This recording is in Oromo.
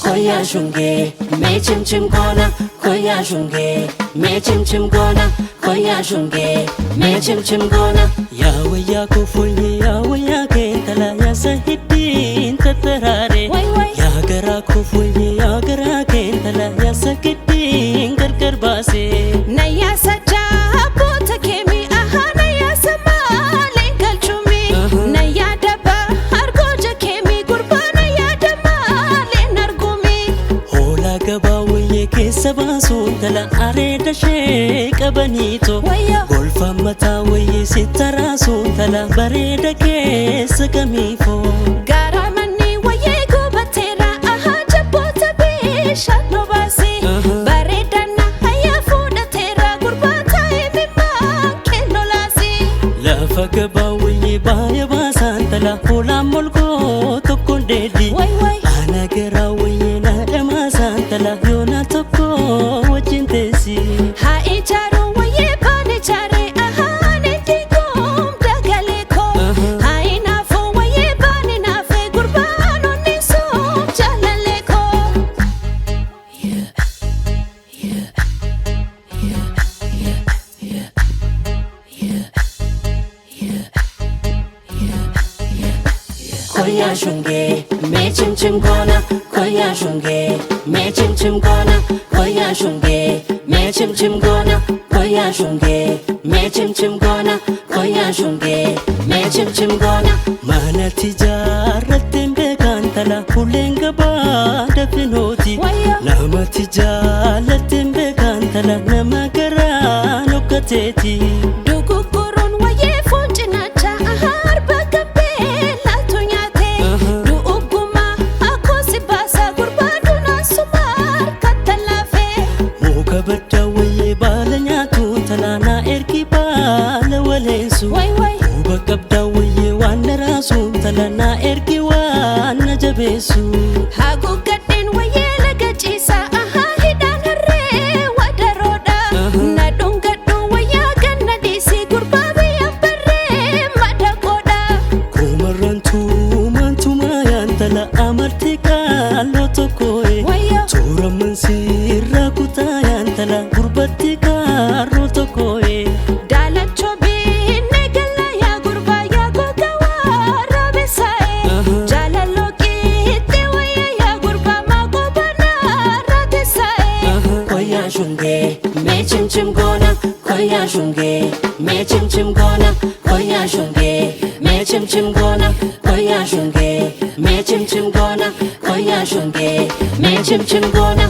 Koya shunge, me chim chim gona. Koya shunge, me chim chim gona. Koya shunge, me chim chim gona. Yawa ya kufulye, yawa ya kentala ya sahidin tatarare. Ya gara kufulye, ya gara kentala ya sakidin gargar base. Na ya saja bota kemi aha na ya sama lenkal chumi. Na ya daba argoja kemi gurba na ya dama lenar gumi. Hola gaba waye ke sabasun tala are da she kabanito. Golfa mata waye sitara sun tala bare da ke sagamifo. Gara mani waye gubatera aha jabota be shat no basi. Bare dana haya fuda tera gurba taimi ma keno lasi. Lafa gaba waye baya basan tala hola molgo tokkon dedi. Ana gara waye na dama san tala yona tokko wajin tesi. Ha icharo waye bani chare aha ne tigum dagale ko. Ha inafo waye bani nafe gurba no niso jalale ko. Koya shunge, me chim chim gona. Koya shunge, me chim chim gona. Koya shunge, me chim chim gona. Koya shunge, me chim chim gona. Koya shunge, me chim chim gona. Mana tijaratin bekan tala hulenga ba dafinoti. Nama tijaratin bekan tala nama gara nukateti. Dugu kurun waye funchinacha ahar bagabe latu nyate. Du uguma ako si basa gurba duna sumar katalafe. Muka bada waye bala nyatu tala na erki bala walensu. Uba kabda waye wana rasu tala na erki wana jabesu. Hagu gadin waye laga chisa aha hidan harre wadaroda. Na dungadu waya ganna disi gurba biya barre madakoda. Kumarantu mantu mayan tala amartika loto koe. Tura mansira kutayan tala gurbatika roto koe. Dalacho binne galla ya gurba ya gogawa rabesae. Jalalo kite waya ya gurba magobana ratesae. Koya shunge, me chim chim gona. Koya shunge, me chim chim gona. Koya shunge, me chim chim gona. Koya shunge, me chim chim gona. Koya shunge, me chim chim gona.